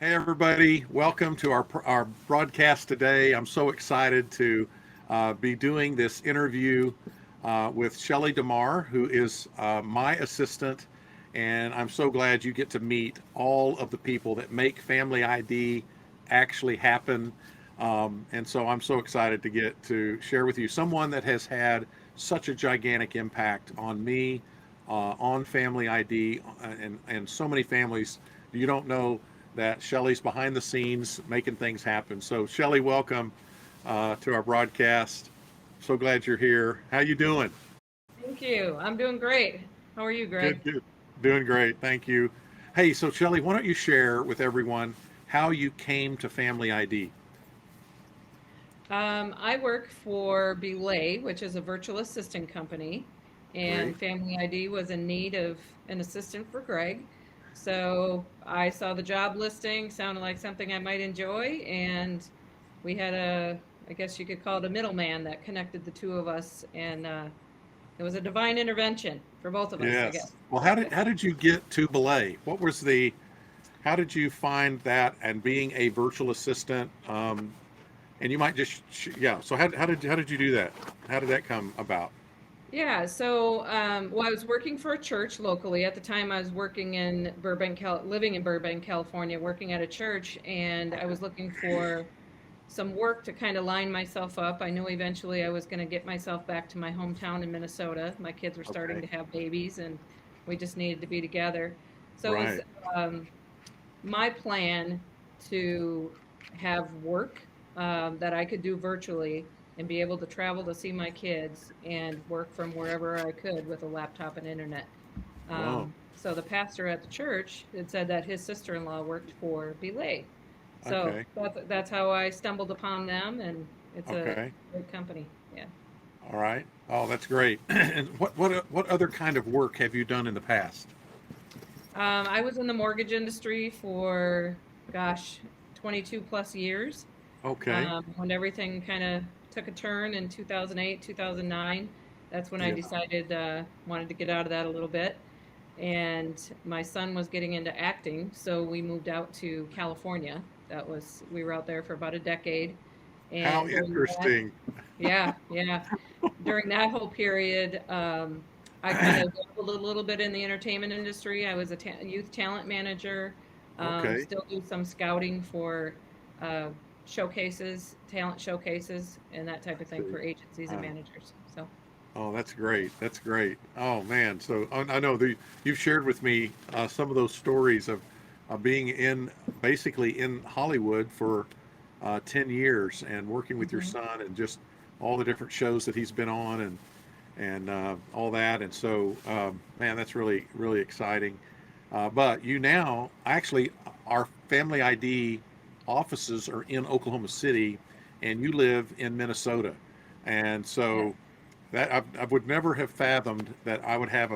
Hey, everybody. Welcome to our broadcast today. I'm so excited to be doing this interview with Shelly DeMarre, who is my assistant. And I'm so glad you get to meet all of the people that make Family ID actually happen. And so I'm so excited to get to share with you someone that has had such a gigantic impact on me, on Family ID, and so many families. You don't know that Shelly's behind the scenes making things happen. So Shelly, welcome to our broadcast. So glad you're here. How you doing? Thank you. I'm doing great. How are you, Good, Greg? good. Doing great. Thank you. Hey, so Shelly, why don't you share with everyone how you came to Family ID? I work for Belay, which is a virtual assistant company, Great. and Family ID was in need of an assistant for Greg. So I saw the job listing, sounded like something I might enjoy, and we had I guess you could call it a middleman that connected the two of us, and it was a divine intervention for both of us, I Yes. guess. Well, how did you get to Belay? What was the how did you find that and being a virtual assistant? And you might just yeah. So how did you do that? How did that come about? Yeah, so well, I was working for a church locally. At the time, I was working in living in Burbank, California, working at a church, and I was looking for some work to kind of line myself up. I knew eventually I was going to get myself back to my hometown in Minnesota. My kids were starting Okay. to have babies, and we just needed to be together. So it was Right. um, my plan to have work that I could do virtually and be able to travel to see my kids and work from wherever I could with a laptop and internet. Whoa. So the pastor at the church had said that his sister-in-law worked for Belay. So Okay. that's how I stumbled upon them, and it's a Okay. great company. Yeah. All right. Oh, that's great. And what other kind of work have you done in the past? I was in the mortgage industry for, gosh, 22 plus years. Okay. When everything kind of took a turn in 2008, 2009, that's when I Yeah. decided wanted to get out of that a little bit. And my son was getting into acting, so we moved out to California. We were out there for about a decade. How And during that, interesting. yeah, yeah, during that whole period, I kind of dabbled a little bit in the entertainment industry. I was a youth talent manager, Okay. still do some scouting for uh, talent showcases, and that type of thing See. for agencies and Uh, managers. So, oh, that's great. That's great. Oh man. So I know you've shared with me some of those stories of being in basically in Hollywood for 10 years and working with your mhm. son and just all the different shows that he's been on and all that. And so, man, that's really, really exciting. But you now actually, our Family ID offices are in Oklahoma City, and you live in Minnesota. And Yeah. so that I would never have fathomed that I would have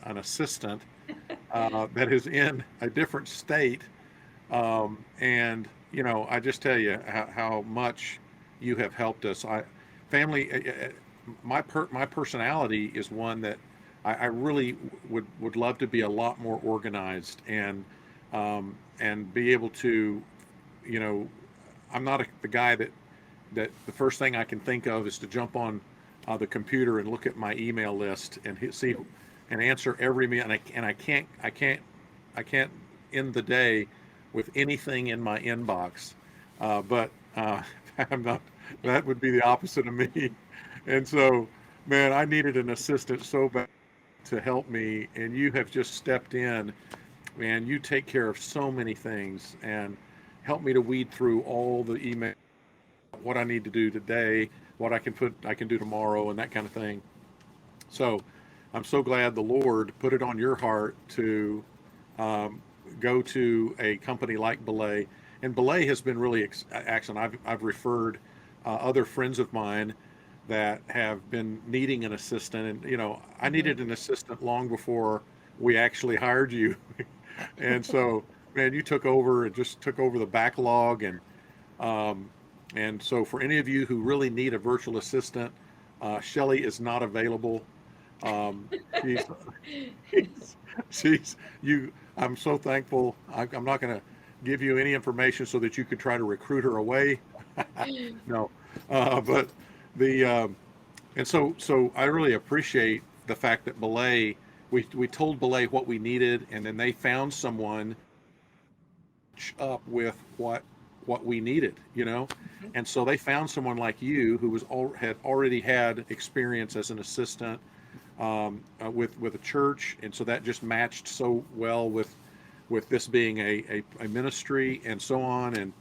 an assistant that is in a different state. And I just tell you how much you have helped us. Family, my personality is one that I really would love to be a lot more organized and be able to, you know, I'm not the guy that the first thing I can think of is to jump on the computer and look at my email list and see and answer every mail. And I can't end the day with anything in my inbox. But I'm not. That would be the opposite of me. And so, man, I needed an assistant so bad to help me, and you have just stepped in, and you take care of so many things and help me to weed through all the emails, what I need to do today, what I can do tomorrow, and that kind of thing. So I'm so glad the Lord put it on your heart to um, go to a company like Belay. And Belay has been really excellent. I've referred other friends of mine that have been needing an assistant. And, I Hmm. needed an assistant long before we actually hired you. And so, man, you took over and just took over the backlog. Um, and so, for any of you who really need a virtual assistant, Shelly is not available. She's she's you. I'm so thankful. I'm not gonna. give you any information so that you could try to recruit her away. No, but the and so I really appreciate the fact that Belay, we told Belay what we needed, and then they found someone up with what we needed, you know. And so they found someone like you who had already had experience as an assistant with a church, and so that just matched so well with this being a ministry and so on. And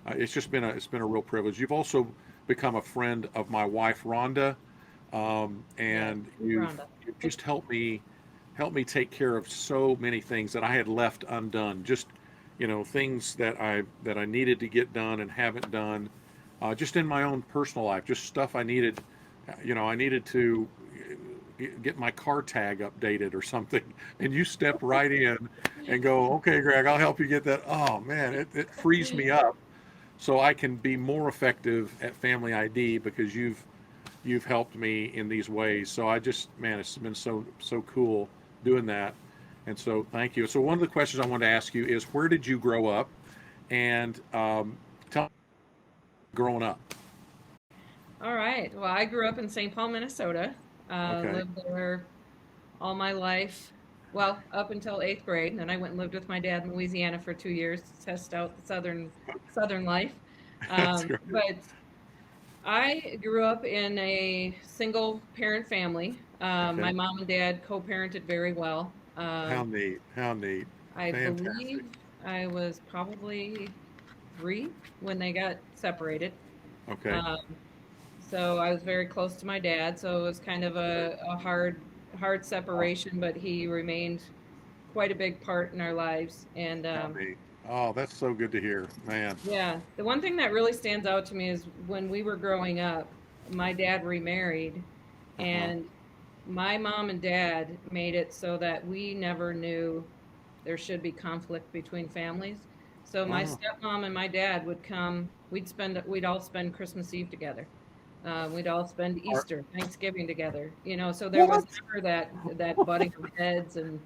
it's been a real privilege. You've also become a friend of my wife Rhonda, Yeah, and you've just helped me take care of so many things that I had left undone. Just, you know, things that I needed to get done and haven't done, just in my own personal life, just stuff I needed. You know, I needed to get my car tag updated or something, and you step right in and go, okay, Greg, I'll help you get that. Oh man, it frees me up so I can be more effective at Family ID because you've helped me in these ways. So I just, man, it's been so cool doing that. And so thank you. So one of the questions I wanted to ask you is, where did you grow up? And tell me growing up. All right. Well, I grew up in St. Paul, Minnesota. Okay. Lived there all my life. Well, up until eighth grade, and then I went and lived with my dad in Louisiana for 2 years to test out the southern life. That's great. But I grew up in a single parent family. My Okay. mom and dad co-parented very well. How neat. How neat. I Fantastic. believe I was probably 3 when they got separated. Okay. Um, so I was very close to my dad. So it was kind of a hard separation, but he remained quite a big part in our lives. And How neat. Oh, that's so good to hear, man. yeah, the one thing that really stands out to me is when we were growing up, my dad remarried, Uh-huh. and my mom and dad made it so that we never knew there should be conflict between families. So my Oh, stepmom and my dad would come. We'd all spend Christmas Eve together. We'd all spend are, Easter, Thanksgiving together. You know, so there was what? never that butting of heads and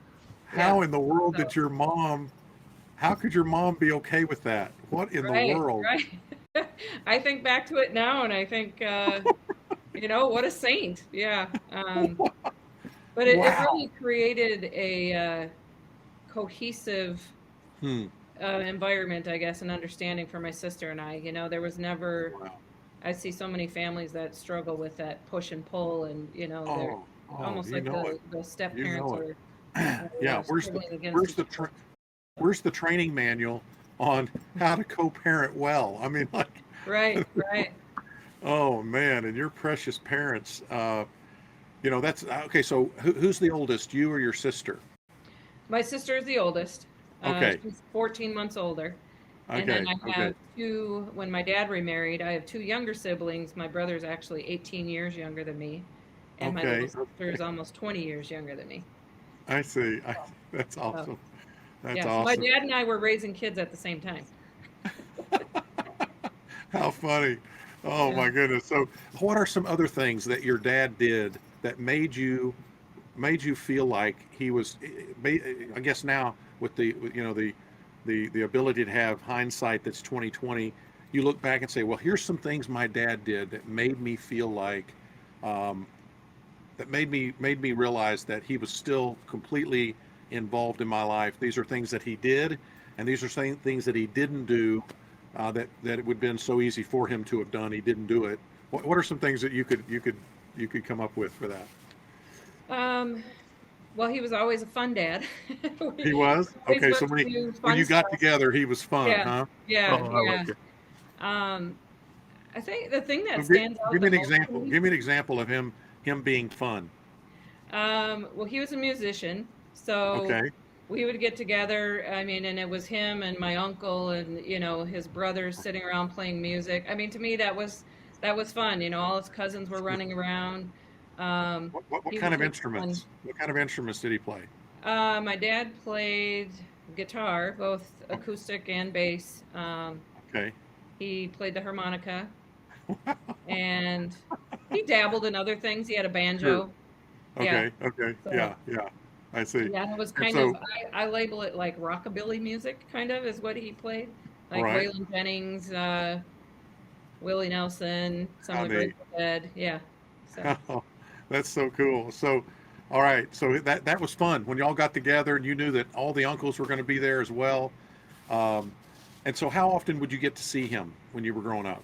yeah. How in the world So did your mom, how could your mom be okay with that? What in the right, world? right. I think back to it now, and I think you know, what a saint. Yeah. But it Wow. really created a cohesive Hmm. environment, I guess, and understanding for my sister and I. You know, there was never, Wow. I see so many families that struggle with that push and pull, and, you know, they're Oh, oh, almost you like know it. the step You parents know are, it. Yeah, struggling against where's each the other. where's the training manual on how to co-parent well? I mean, like, Right, right. oh man, and your precious parents. You know, that's okay. So who's the oldest, you or your sister? My sister is the oldest. Okay, She's 14 months older. And then okay, I okay, have when my dad remarried, I have 2 younger siblings. My brother's actually 18 years younger than me, and my little okay, sister is almost 20 years younger than me. I see. That's So, awesome. That's yeah, so my awesome. dad and I were raising kids at the same time. How funny. Oh Yeah. my goodness. So, what are some other things that your dad did that made you feel like he was? I guess now with you know the ability to have hindsight that's 2020, you look back and say, well, here's some things my dad did that made me feel like um, that made me realize that he was still completely involved in my life. These are things that he did, and these are things that he didn't do that it would have been so easy for him to have done. He didn't do it. What are some things that you could come up with for that? Um, well, he was always a fun dad. He We was always okay. So went to do when fun you got stuff. together, he was fun, Yeah, huh? yeah, Oh, I yeah. like it. Um, I think the thing So that stands out give the me an most to example. me, Give me an example of him being fun. well, he was a musician, so Okay. we would get together. I mean, and it was him and my uncle and, you know, his brothers sitting around playing music. I mean, to me, that was fun. You know, all his cousins were running around. What He kind would of take fun. instruments? What kind of instruments did he play? My dad played guitar, both acoustic and bass. Okay. He played the harmonica, and he dabbled in other things. He had a Sure. banjo. Yeah. Okay. Okay. So Yeah. Yeah. I see. Yeah, and it was And kind of so, I label it like rockabilly music, kind of, is what he played. Like right. Waylon Jennings, Willie Nelson, some of How the neat. Grateful Dead. Yeah. So, That's so cool. So, all right. So that was fun when y'all got together and you knew that all the uncles were going to be there as well. Um, and so, how often would you get to see him when you were growing up?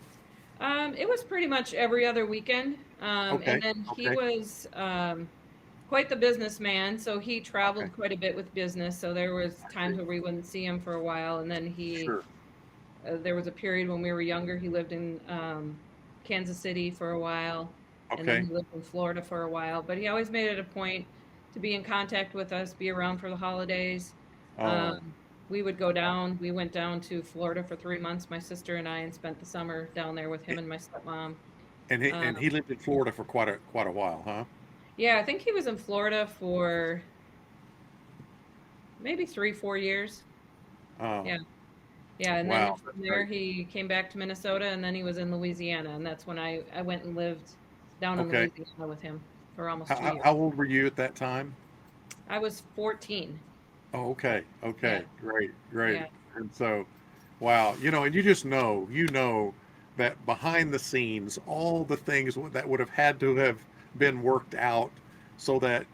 it was pretty much every other weekend. And Okay. then he Okay. was quite the businessman, so he Okay. traveled quite a bit with business. So there was I times see. where we wouldn't see him for a while, and then Sure. there was a period when we were younger. He lived in Kansas City for a while, and then Okay. he lived in Florida for a while. But he always made it a point to be in contact with us, be around for the holidays. Um, Oh, we would go down. We went down to Florida for 3 months, my sister and I, and spent the summer down there with him it- and my stepmom. and Um, he lived in Florida for quite a while, huh? yeah, I think he was in Florida for maybe 3, 4 years. Oh, Yeah. Yeah, and then wow. from That's there great. he came back to Minnesota, and then he was in Louisiana, and that's when I went and lived down in Okay. Louisiana with him for almost How, 2 how years. how old were you at that time? I was 14. Oh, okay. Yeah, Okay. Great. Great. yeah. And so, wow. And you just know that behind the scenes, all the things that would have had to have been worked out so that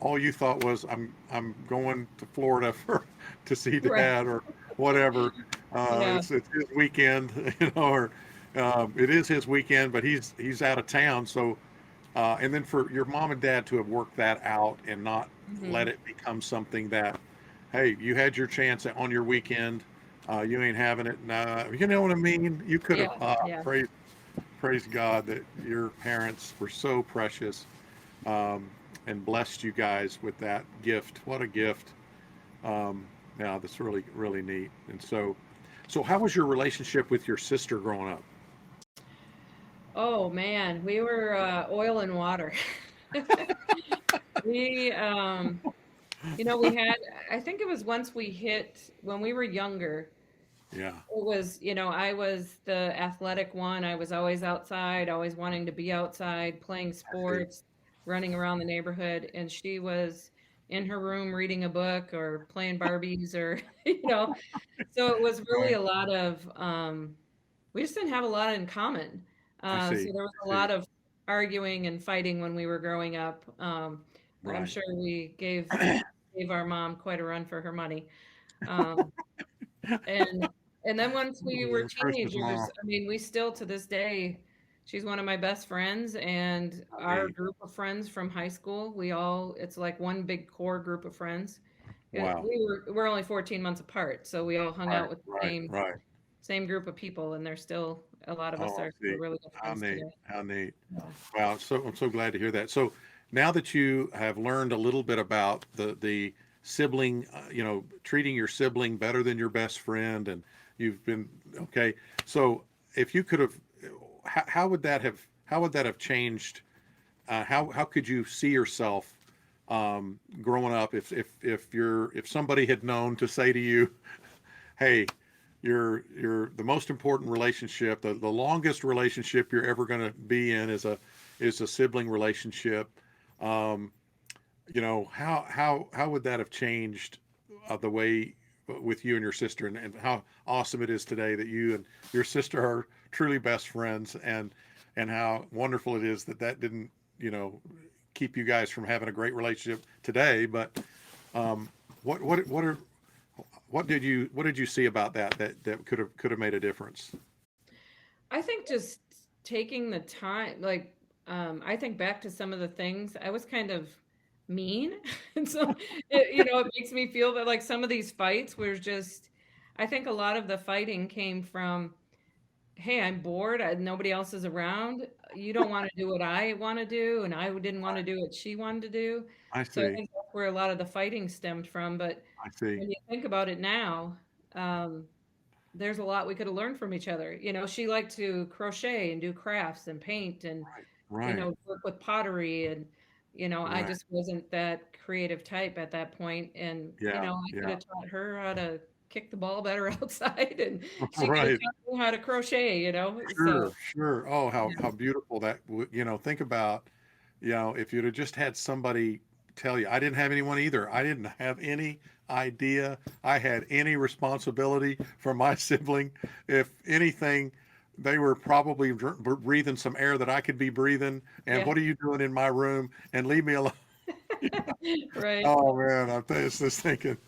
all you thought was, I'm going to Florida for to see Right. dad or whatever. Yeah. It's his weekend, or it is his weekend, but he's out of town. So, and then for your mom and dad to have worked that out and not let Mhm. it become something that, hey, you had your chance on your weekend, you ain't having it. Nah, you know what I mean? You could have Yeah, yeah. praise God that your parents were so precious, um, and blessed you guys with that gift. What a gift! Um, yeah, that's really neat. And so how was your relationship with your sister growing up? Oh, man, we were, oil and water. We, we had I think it was once we hit when we were younger. Yeah, It was, I was the athletic one. I was always outside, always wanting to be outside, playing I see. sports, running around the neighborhood, and she was in her room reading a book or playing Barbies or, so it was really Right. a lot of, we just didn't have a lot in common. I So see. there was I a see. lot of arguing and fighting when we were growing up. I'm Right. sure we gave our mom quite a run for her money. Um, and and then once we were Your precious teenagers, mom. I mean, we still to this day, she's one of my best friends, and I our mean, group of friends from high school, it's like one big core group of friends. wow. We're only 14 months apart, so we all hung Right, out with the right, right. same group of people, and there's still a lot of us Oh, are I still see. really good How friends neat. today. How neat. Yeah. Wow. So I'm so glad to hear that. So now that you have learned a little bit about the sibling, treating your sibling better than your best friend, and you've been okay. So if you could have, how would that have changed? How could you see yourself growing up if somebody had known to say to you, hey, you're the most important relationship, the longest relationship you're ever going to be in is a sibling relationship. Um, how would that have changed the way with you and your sister, and how awesome it is today that you and your sister are truly best friends, and how wonderful it is that didn't you know keep you guys from having a great relationship today. But um, what are what did you see about that could have made a difference? I think just taking the time, like, I think back to some of the things I was kind of mean, and so it makes me feel that like some of these fights were just. I think a lot of the fighting came from, hey, I'm bored. Nobody else is around. You don't want to do what I want to do, and I didn't want to do what she wanted to do. I So I see. think that's where a lot of the fighting stemmed from. But I see. when you think about it now, um, there's a lot we could have learned from each other. She liked to crochet and do crafts and paint and, Right. Right. work with pottery. And, I Right. just wasn't that creative type at that point. And, Yeah. I could Yeah. have taught her how to kick the ball better outside, and she could have Right. taught me how to crochet. So, Sure. Sure. Oh, how yeah. beautiful that. Think about, if you'd have just had somebody tell you, I didn't have anyone either. I didn't have any idea I had any responsibility for my sibling. If anything, they were probably breathing some air that I could be breathing. And Yeah. what are you doing in my room? And leave me alone. Right. Oh man, I'm just thinking,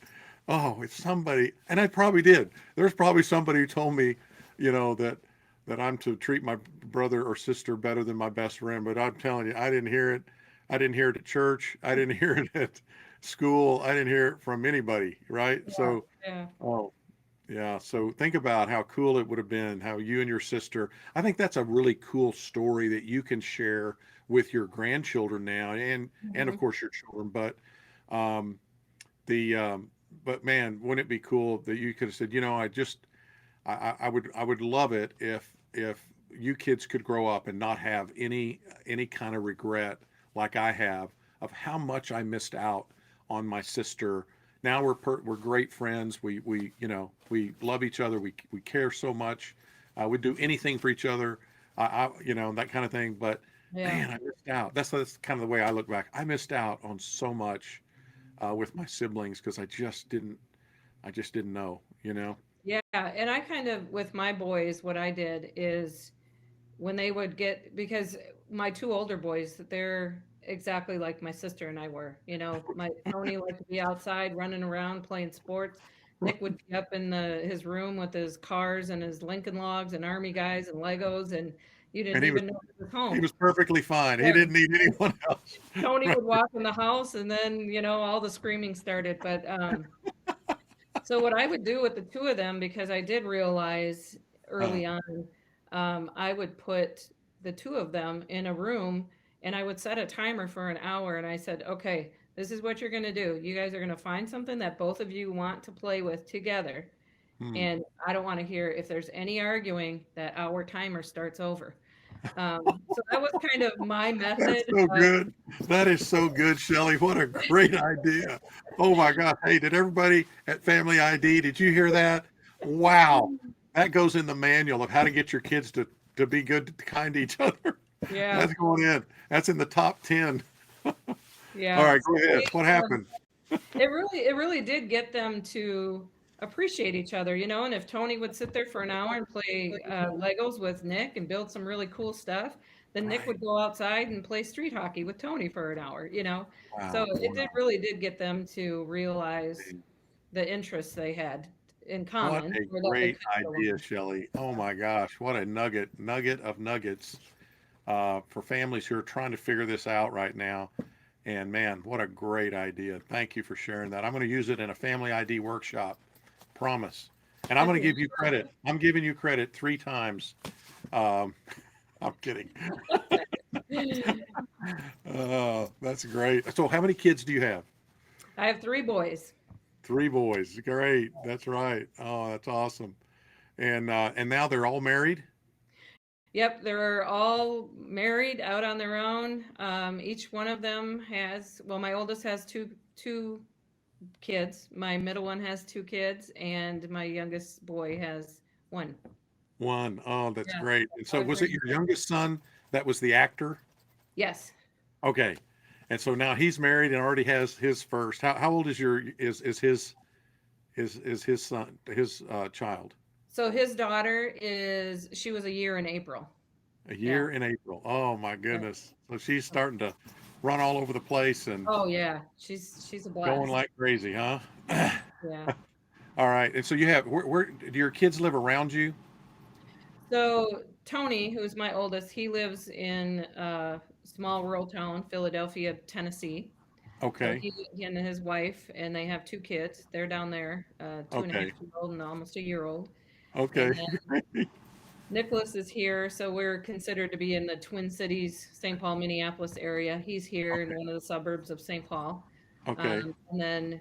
oh, if somebody, and I probably did. There's probably somebody who told me, that I'm to treat my brother or sister better than my best friend. But I'm telling you, I didn't hear it. I didn't hear it at church. I didn't hear it at school. I didn't hear it from anybody. Right. Yeah. So, Yeah. oh, yeah. So think about how cool it would have been, how you and your sister, I think that's a really cool story that you can share with your grandchildren now and of Mhm. course your children. Um, the but man, wouldn't it be cool that you could have said, I would love it if you kids could grow up and not have any kind of regret like I have of how much I missed out on my sister. Now we're great friends. We love each other. We care so much. We do anything for each other. That kind of thing. But Yeah. man, I missed out. That's kind of the way I look back. I missed out on so much with my siblings because I just didn't know. Yeah. And I kind of, with my boys, what I did is when they would get, because my two older boys, they're exactly like my sister and I were. My Tony liked to be outside running around playing sports. Nick would be up in his room with his cars and his Lincoln Logs and Army guys and Legos, and you didn't And he was even know he was he home. was perfectly fine. He Yeah. didn't need anyone else. Tony Right. would walk in the house, and then all the screaming started. But so what I would do with the two of them, because I did realize Uh, early on, I would put the two of them in a room and I would set a timer for an hour. And I said, okay, this is what you're going to do. You guys are going to find something that both of you want to play with together. hmm. And I don't want to hear if there's any arguing, that our timer starts over. So that was kind of my That's method so of, good. That is so good, Shelly. What a great idea. Oh my God. Hey, did everybody at Family ID, did you hear that? Wow. That goes in the manual of how to get your kids to be good, kind to each other. yeah, That's going in. That's in the top 10. All yeah. right, So go ahead. What happened? it really did get them to appreciate each other, and if Tony would sit there for an hour and play Legos with Nick and build some really cool stuff, then Nick Right. would go outside and play street hockey with Tony for an hour. So Wow. it did Wow. really did get them to realize the interests they had in What common, a or that they great could get idea, along. Shelley. Oh Yeah. my gosh, what a nugget of nuggets for families who are trying to figure this out right now. And man, what a great idea. Thank you for sharing that. I'm going to use it in a family ID workshop. Promise. And I'm That's going to a give you credit. I'm giving you credit 3 times. Um, I'm kidding. That's great. So, how many kids do you have? I have three boys. 3 boys. Great. That's right. Oh, that's awesome. And now they're all married. Yep, they're all married, out on their own. Each one of them has, well, my oldest has two kids. My middle one has two kids, and my youngest boy has one. One. Oh, that's Yeah, great. And so, all was it three. your youngest son that was the actor? Yes. Okay. And so now he's married and already has his first. How old is your is his son his child? So his daughter she was a year in April. A Yeah. year in April. Oh my Yeah. goodness. So she's starting to run all over the place and Oh yeah, she's a going blast. like crazy, huh? Yeah. All right. And so you have where do your kids live around you? So Tony, who's my oldest, he lives in a small rural town, Philadelphia, Tennessee. So Okay. he and his wife, and they have two kids. They're down there, two and a half Okay. year old and almost a year old. Okay. And then Nicholas is here, so we're considered to be in the Twin Cities, St. Paul, Minneapolis area. He's here in Okay. one of the suburbs of St. Paul. Okay. And then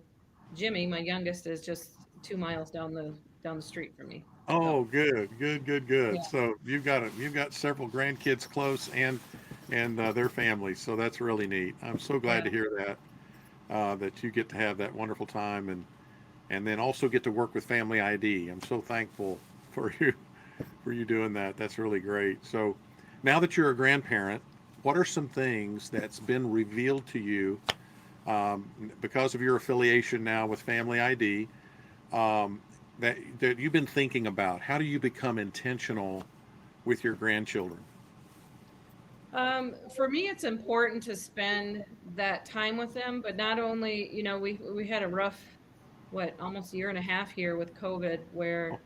Jimmy, my youngest, is just 2 miles down the street from me. So Oh, good, good, good, good. yeah, So you've got several grandkids close and their families. So that's really neat. I'm so glad yeah, to hear that that you get to have that wonderful time and then also get to work with Family ID. I'm so thankful for you doing that. That's really great. So now that you're a grandparent, what are some things that's been revealed to you because of your affiliation now with Family ID, um, that you've been thinking about? How do you become intentional with your grandchildren? For me, it's important to spend that time with them, but not only, we had a rough, almost a year and a half here with COVID, where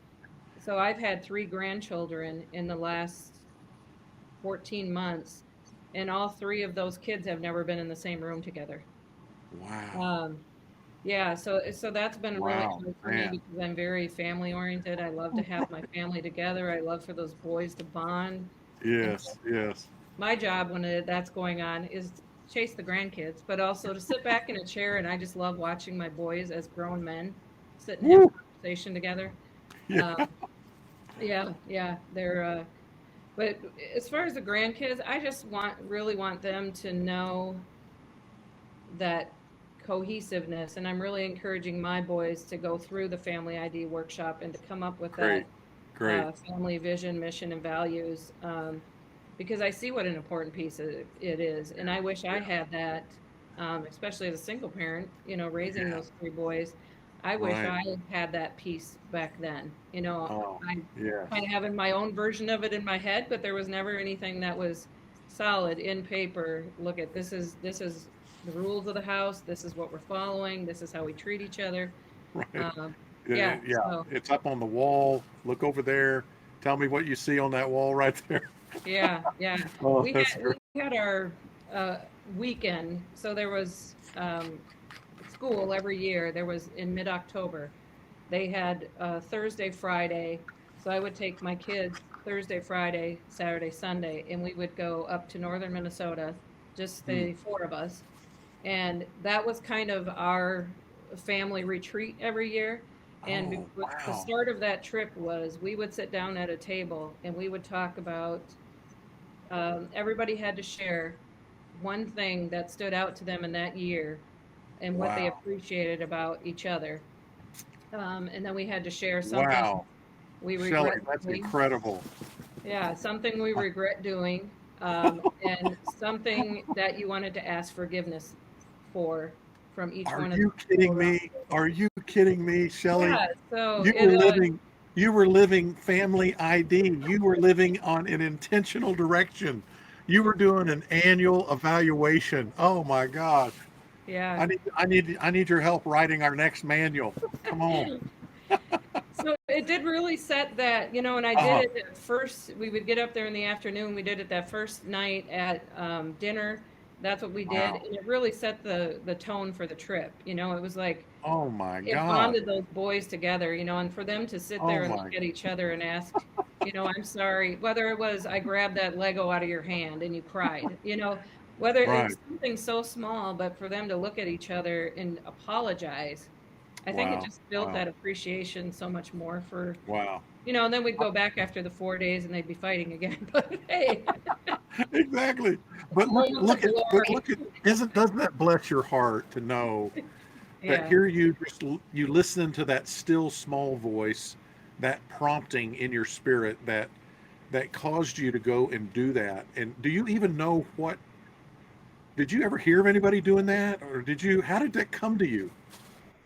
so I've had three grandchildren in the last 14 months, and all three of those kids have never been in the same room together. Wow. Um, yeah, so that's been really Wow, hard for me man. because I'm very family oriented. I love to have my family together. I love for those boys to bond. And Yes, yes. my job when that's going on is to chase the grandkids, but also to sit back in a chair, and I just love watching my boys as grown men sit and have Woo. conversation together. Yeah. Um, yeah, yeah, but as far as the grandkids, I just really want them to know that cohesiveness, and I'm really encouraging my boys to go through the Family ID workshop and to come up with Great. that Great. family vision, mission, and values. Because I see what an important piece it is, and I wish I Yeah. had that, especially as a single parent, raising Yeah. those three boys. I wish Right. I had that piece back then. Oh, I yes. kind of having my own version of it in my head, but there was never anything that was solid in paper. Look at this is the rules of the house. This is what we're following. This is how we treat each other. Right. Um, Yeah, yeah, yeah. so It's up on the wall. Look over there. Tell me what you see on that wall right there. yeah, yeah. Oh, We that's had great. we had our weekend. So there was school every year. There was in mid-October. They had Thursday, Friday. So I would take my kids Thursday, Friday, Saturday, Sunday, and we would go up to northern Minnesota, just Hmm. the four of us. And that was kind of our family retreat every year. And Oh, the wow. start of that trip was we would sit down at a table and we would talk about everybody had to share one thing that stood out to them in that year and what they Wow. appreciated about each other. And then we had to share something Wow. we Shelley, regret that's doing. incredible. Yeah, something we regret doing, and something that you wanted to ask forgiveness for from each Are one of the you people kidding around me? the table. Are you kidding me, Shelley? Yeah, so You were living you were living Family ID. You were living on an intentional direction. You were doing an annual evaluation. Oh my God. yeah. I need your help writing our next manual. Come on. So it did really set that, and I did Uh, it at first. We would get up there in the afternoon. We did it that first night at dinner. That's what we did, wow. and it really set the tone for the trip. It was like Oh my it God. bonded those boys together, and for them to sit Oh there and look my. at each other and ask, I'm sorry, whether it was I grabbed that Lego out of your hand and you cried, whether Right. it's something so small, but for them to look at each other and apologize, I think it Wow. just built Wow. that appreciation so much more for, Wow. and then we'd go back after the 4 days and they'd be fighting again. But hey, Exactly. But look moments of look at but glory. look at isn't doesn't that bless your heart to know that Yeah. here you listen to that still small voice, that prompting in your spirit that caused you to go and do that. And do you even know what did you ever hear of anybody doing that, or how did that come to you?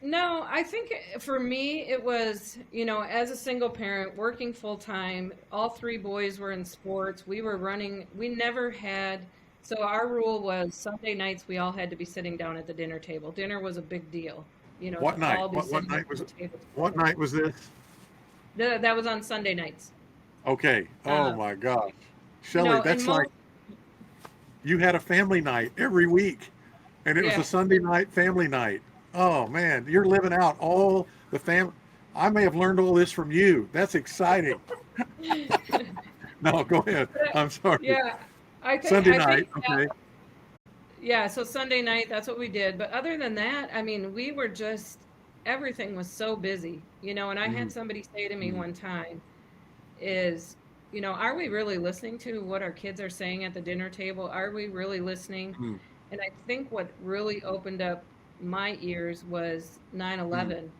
No, I think for me, it was, as a single parent working full time, all three boys were in sports. We were running, we never had, so our rule was Sunday nights, we all had to be sitting down at the dinner table. Dinner was a big deal, What to night? all be What sitting night around was the it? table What together. night was this? That was on Sunday nights. Okay. Oh Um, my gosh. Shelley, and that's like most, you had a family night every week, and it was a yeah. Sunday night family night. Oh man, you're living out all the family. I may have learned all this from you. That's exciting. No, go ahead. I'm sorry. Yeah, Sunday I night. think Okay. yeah, so Sunday night, that's what we did. But other than that, I mean, we were just, everything was so busy, and I had Mhm, somebody say to me mhm, one time, is, are we really listening to what our kids are saying at the dinner table? Are we really listening? mhm, And I think what really opened up my ears was nine mhm. 11.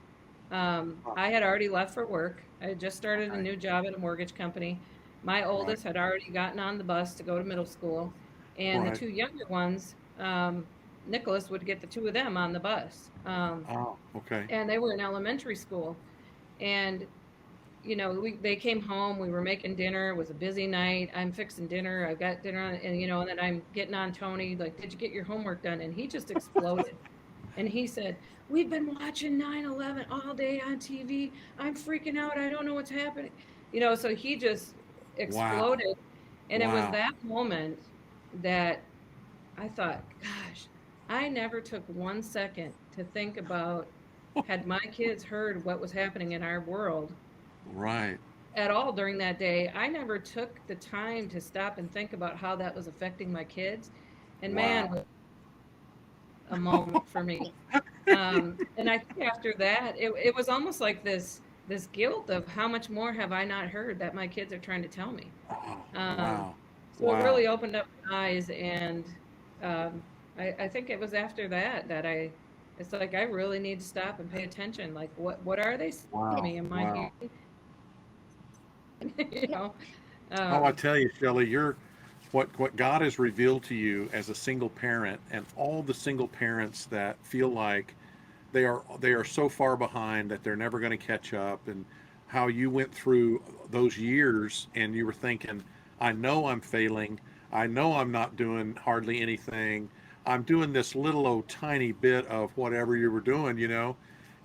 Oh, I had already left for work. I had just started a okay. new job at a mortgage company. My Right. oldest had already gotten on the bus to go to middle school, and the Right. two younger ones, Nicholas would get the two of them on the bus. Oh, okay. And they were in elementary school. And they came home. We were making dinner. It was a busy night. I'm fixing dinner. I've got dinner on, and then I'm getting on Tony, like, did you get your homework done? And he just exploded. And he said, we've been watching 9/11 all day on TV. I'm freaking out. I don't know what's happening. So he just Wow. exploded. And it was Wow. that moment that I thought, gosh, I never took 1 second to think about, had my kids heard what was happening in our world Right. at all during that day. I never took the time to stop and think about how that was affecting my kids. And Wow. man, a moment for me. And I think after that, it was almost like this guilt of how much more have I not heard that my kids are trying to tell me. Oh, Um, wow. so it Wow. really opened up my eyes, and um, I think it was after that that it's like I really need to stop and pay attention. Like, what are they saying to Wow. me? Am I Wow. hearing? you know? Oh, I Um, tell you, Shelley, you're what God has revealed to you as a single parent, and all the single parents that feel like they are so far behind that they're never going to catch up, and how you went through those years and you were thinking, I know I'm failing. I know I'm not doing hardly anything. I'm doing this little old tiny bit of whatever you were doing,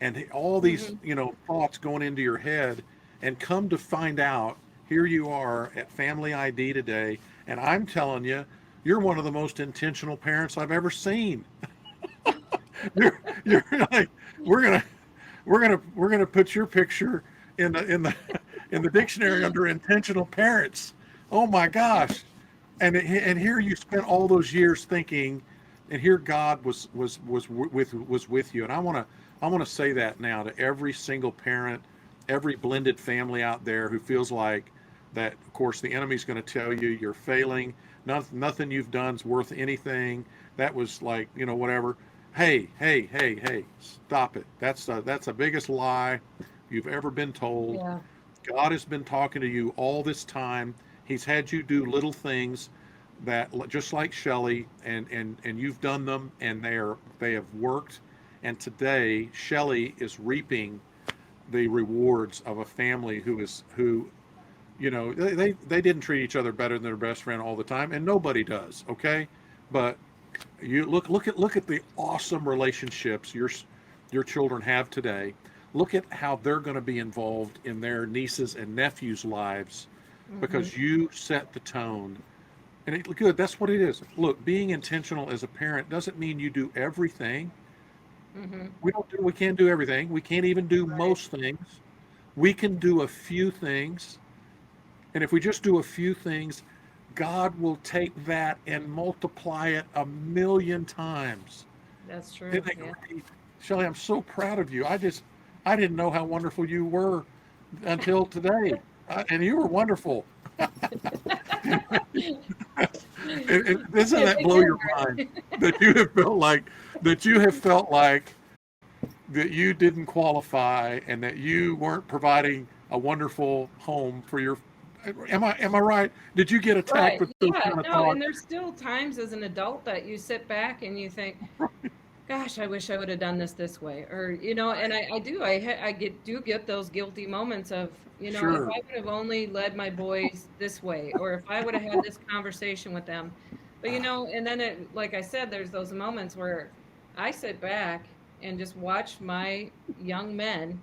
and all these, mhm. thoughts going into your head, and come to find out, here you are at Family ID today, and I'm telling you, you're one of the most intentional parents I've ever seen. You're like, we're gonna we're gonna put your picture in the in the dictionary under intentional parents. Oh my gosh! And here you spent all those years thinking, and here God was with you. And I want to say that now to every single parent, every blended family out there who feels like that. Of course, the enemy's going to tell you you're failing. Nothing you've done's worth anything. That was like, whatever. Hey, hey, hey, hey! Stop it. That's the biggest lie you've ever been told. Yeah. God has been talking to you all this time. He's had you do little things that, just like Shelley, and you've done them, and they have worked. And today, Shelley is reaping the rewards of a family who they didn't treat each other better than their best friend all the time, and nobody does. Okay, but you look at the awesome relationships your children have today. Look at how they're going to be involved in their nieces and nephews' lives Mhm. because you set the tone. And good, that's what it is. Look, being intentional as a parent doesn't mean you do everything. Mhm. We can't do everything. We can't even do Right. most things. We can do a few things. And if we just do a few things, God will take that and multiply it a million times. That's Isn't true. that Yeah. great? Shelley, I'm so proud of you. I didn't know how wonderful you were until today. And you were wonderful. And doesn't Yeah, that they blow your mind did. that you have felt like that you didn't qualify and that you weren't providing a wonderful home for your. Am I right? Did you get attacked Right. with those Yeah. kind of No, and thoughts? there's still times as an adult that you sit back and you think, gosh, I wish I would have done this way. Or, and I do. I do get those guilty moments of, if Sure. I would have only led my boys this way, or if I would have had this conversation with them. But, and then like I said, there's those moments where I sit back and just watch my young men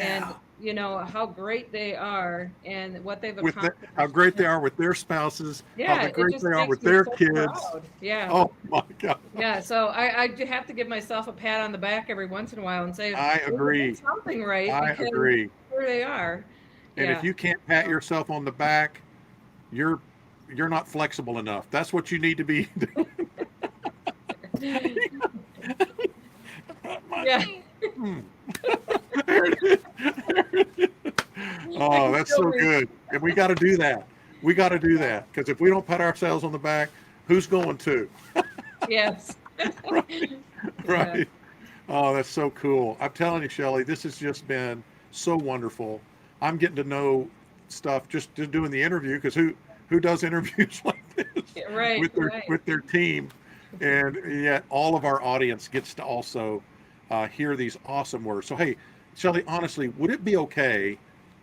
and, Yeah. how great they are and what they've How accomplished. great they are with their spouses, how Yeah, it great just they are makes with me their so kids. proud. Yeah. Oh my God. Yeah, so I do have to give myself a pat on the back every once in a while and say, I "Well, you did agree. something right I because agree. here they are." And if Yeah. you can't pat yourself on the back, you're you're not flexible enough. That's what you need to be. Yeah. Hmm. There it is. There it is. I Oh, can that's still so read. good. And we got to do that. We got to do Yeah. that because if we don't pat ourselves on the back, who's going to? Yes. Right. Yeah. Right. Oh, that's so cool. I'm telling you, Shelley, this has just been so wonderful. I'm getting to know stuff just doing the interview because who does interviews like this Yeah, right, with their right. with their team? And yet all of our audience gets to also hear these awesome words. So, hey, Shelly, honestly, would it be okay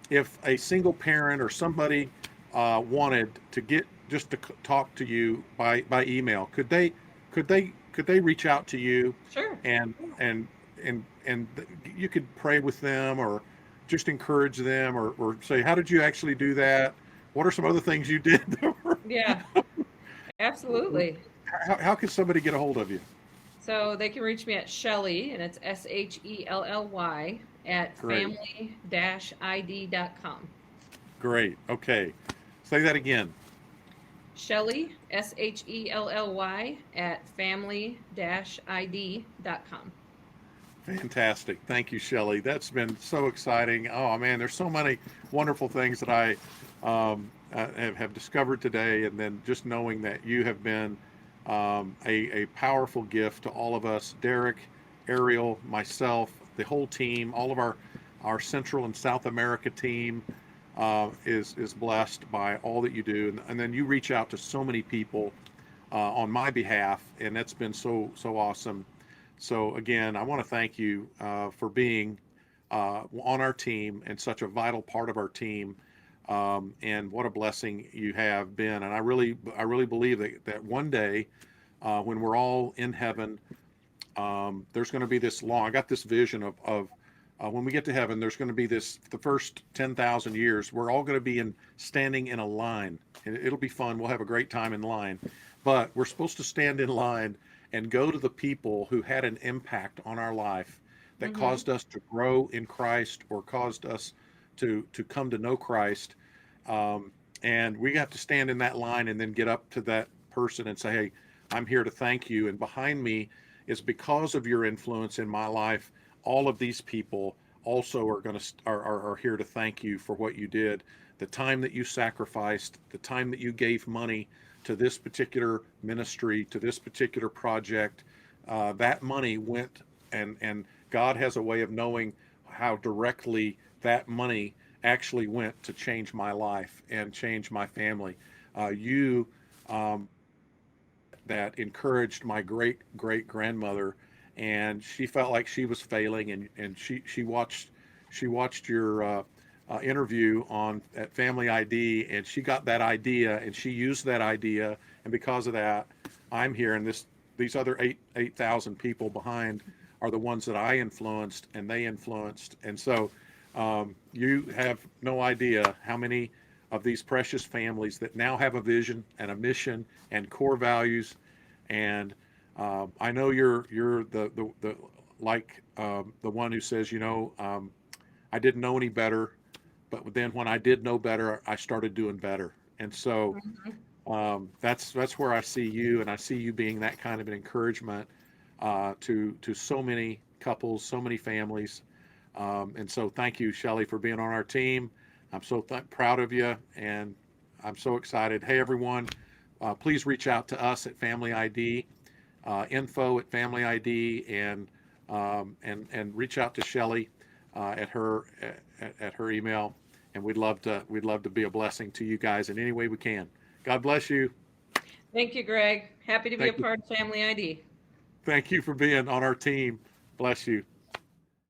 if a single parent or somebody wanted to get just to talk to you by email? Could they reach out to you Sure. and and you could pray with them or just encourage them or say, how did you actually do that? What are some other things you did? Yeah, absolutely. How can somebody get a hold of you? So they can reach me at Shelly, and it's Shelly at Great. family-id.com. Great. Okay. Say that again. Shelly, Shelly at family-id.com. Fantastic. Thank you, Shelly. That's been so exciting. Oh, man, there's so many wonderful things that I have discovered today. And then just knowing that you have been a powerful gift to all of us, Derek, Ariel, myself, the whole team, all of our Central and South America team is blessed by all that you do. And then you reach out to so many people on my behalf, and that's been so awesome. So again, I want to thank you for being on our team and such a vital part of our team. And what a blessing you have been. And I really believe that one day when we're all in heaven, there's going to be this long. I got this vision of when we get to heaven, there's going to be the first 10,000 years. We're all going to be standing in a line. And it'll be fun. We'll have a great time in line. But we're supposed to stand in line and go to the people who had an impact on our life that Mm-hmm. caused us to grow in Christ or caused us to come to know Christ. And we have to stand in that line and then get up to that person and say, hey, I'm here to thank you. And behind me is because of your influence in my life, all of these people also are going to are here to thank you for what you did, the time that you sacrificed, the time that you gave money to this particular ministry, to this particular project. That money went, and God has a way of knowing how directly that money actually went to change my life and change my family. You um, that encouraged my great grandmother, and she felt like she was failing, and she watched your interview on at Family ID, and she got that idea, and she used that idea, and because of that, I'm here, and these other 8,000 people behind are the ones that I influenced, and they influenced, and so you have no idea how many of these precious families that now have a vision and a mission and core values. And I know you're the like the one who says, I didn't know any better, but then when I did know better, I started doing better. And so that's where I see you, and I see you being that kind of an encouragement to so many couples, so many families. And so thank you, Shelly, for being on our team. I'm so proud of you, and I'm so excited. Hey, everyone, please reach out to us at Family ID, info at Family ID, and reach out to Shelly at her email, and we'd love to be a blessing to you guys in any way we can. God bless you. Thank you, Greg. Happy to be a Thank you. part of Family ID. Thank you for being on our team. Bless you.